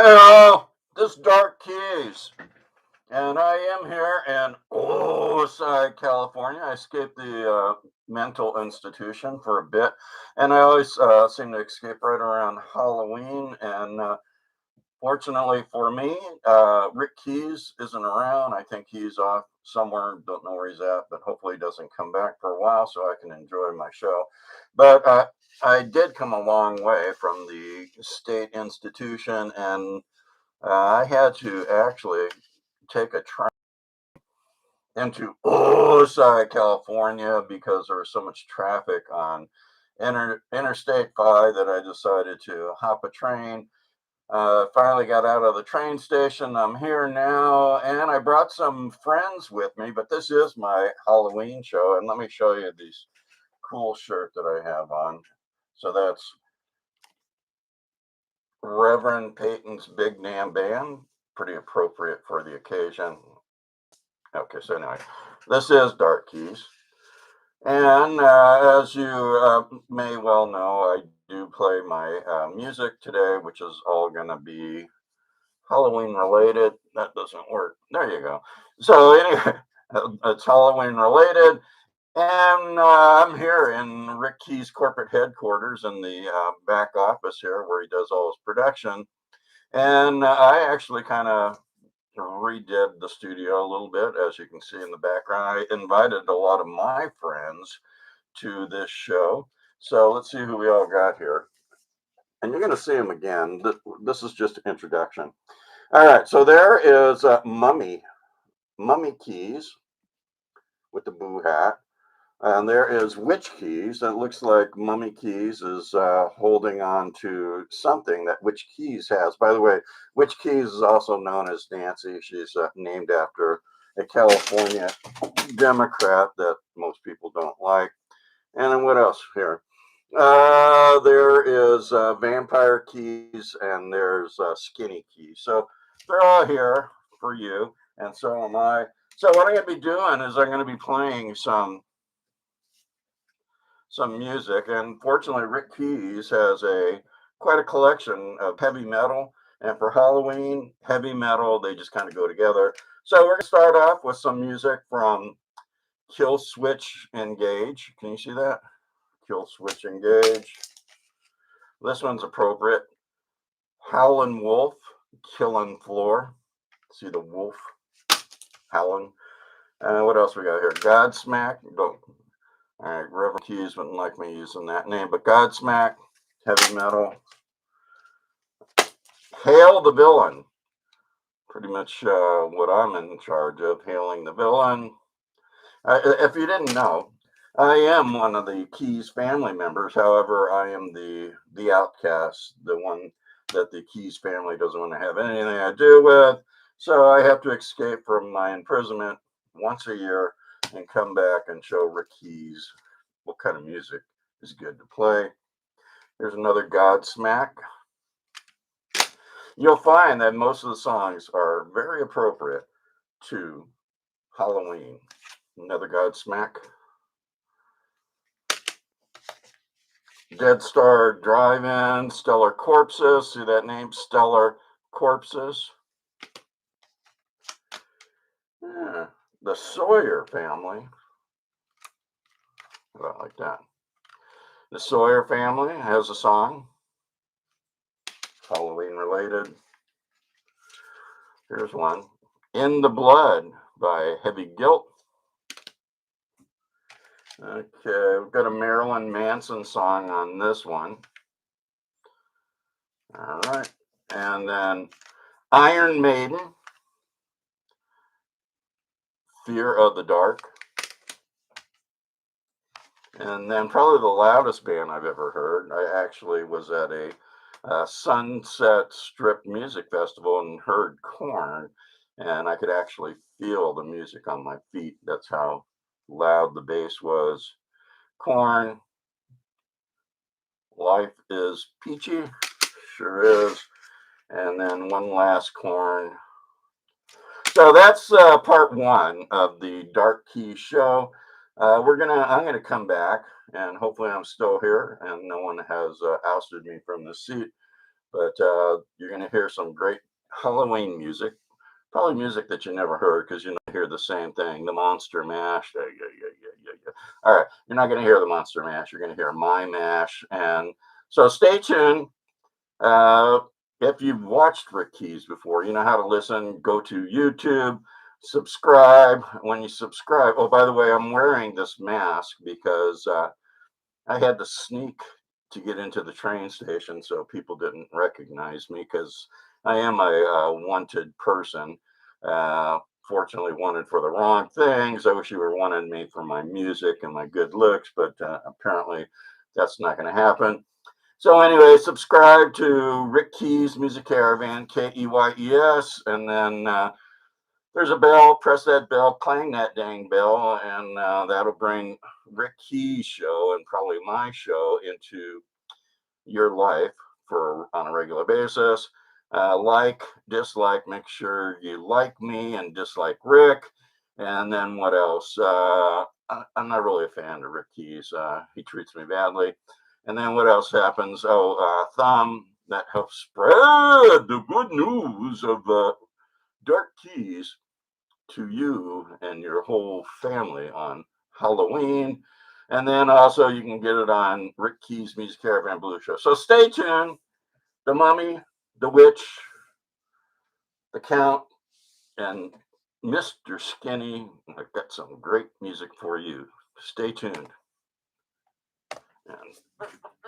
Hello, this is Dark Keys, and I am here in Osai, California. I escaped the mental institution for a bit, and I always seem to escape right around Halloween. And fortunately for me, Rick Keys isn't around. I think he's off somewhere. Don't know where he's at, but hopefully he doesn't come back for a while so I can enjoy my show. But I did come a long way from the state institution, and I had to actually take a train into Osai, California, because there was so much traffic on Interstate 5 that I decided to hop a train. Finally got out of the train station. I'm here now, and I brought some friends with me, but this is my Halloween show, and let me show you this cool shirt that I have on. So that's Reverend Peyton's Big Nam Band, pretty appropriate for the occasion. Okay, so anyway, this is Dark Keys. And as you may well know, I do play my music today, which is all going to be Halloween related. That doesn't work. There you go. So, anyway, it's Halloween related. And I'm here in Rick Key's corporate headquarters in the back office here where he does all his production. And I actually kind of redid the studio a little bit, as you can see in the background. I invited a lot of my friends to this show. So let's see who we all got here. And you're going to see them again. This is just an introduction. All right, so there is Mummy Keys with the boo hat. And there is Witch Keys. And it looks like Mummy Keys is holding on to something that Witch Keys has. By the way, Witch Keys is also known as Nancy. She's named after a California Democrat that most people don't like. And then what else here? There is Vampire Keys and there's Skinny Keys. So they're all here for you, and so am I. So what I'm going to be doing is I'm going to be playing some music, and fortunately, Rick Keys has a quite a collection of heavy metal. And for Halloween, heavy metal they just kind of go together. So we're going to start off with some music from Kill Switch Engage. Can you see that? Kill Switch Engage. This one's appropriate. Howlin' Wolf, Killin' Floor. See the wolf howling. What else we got here? Godsmack. Don't. All right, Reverend Keys wouldn't like me using that name, but Godsmack, heavy metal. Hail the Villain. Pretty much what I'm in charge of, hailing the villain. If you didn't know, I am one of the Keys family members. However, I am the outcast, the one that the Keys family doesn't want to have anything to do with. So I have to escape from my imprisonment once a year and come back and show Rick Keys what kind of music is good to play. Here's another Godsmack. You'll find that most of the songs are very appropriate to Halloween. Another Godsmack. Dead Star Drive-In, Stellar Corpses. See that name? Stellar Corpses. Yeah, the Sawyer family. About like that. The Sawyer family has a song, Halloween related. Here's one. In the Blood by Heavy Guilt. Okay, we've got a Marilyn Manson song on this one. All right. And then Iron Maiden, Fear of the Dark. And then probably the loudest band I've ever heard. I actually was at a Sunset Strip Music Festival and heard Korn, and I could actually feel the music on my feet. That's how loud the bass was. Korn, Life is Peachy, sure is. And then one last Korn. So that's part one of the Dark Key show. I'm gonna come back, and hopefully I'm still here, and no one has ousted me from the seat. But you're going to hear some great Halloween music. Probably music that you never heard because you hear the same thing. The Monster Mash. Yeah, yeah, yeah, yeah, yeah, yeah. All right. You're not going to hear the Monster Mash. You're going to hear My Mash. And so stay tuned. Uh, if you've watched Rick Keys before, you know how to listen. Go to YouTube, subscribe. When you subscribe, oh, by the way, I'm wearing this mask because I had to sneak to get into the train station so people didn't recognize me because I am a wanted person. Uh, Fortunately, wanted for the wrong things. I wish you were wanted me for my music and my good looks, but apparently that's not going to happen. So anyway, subscribe to Rick Keys Music Caravan, Keyes, and then there's a bell. Press that bell, clang that dang bell, and that'll bring Rick Keys' show and probably my show into your life for on a regular basis. Like, dislike, make sure you like me and dislike Rick. And then what else? I'm not really a fan of Rick Keys. He treats me badly. And then what else happens? Oh, thumb that helps spread the good news of Dark Keys to you and your whole family on Halloween. And then also you can get it on Rick Keys Music Caravan Blues Show. So stay tuned. The Mummy, the Witch, the Count, and Mr. Skinny. I've got some great music for you. Stay tuned. And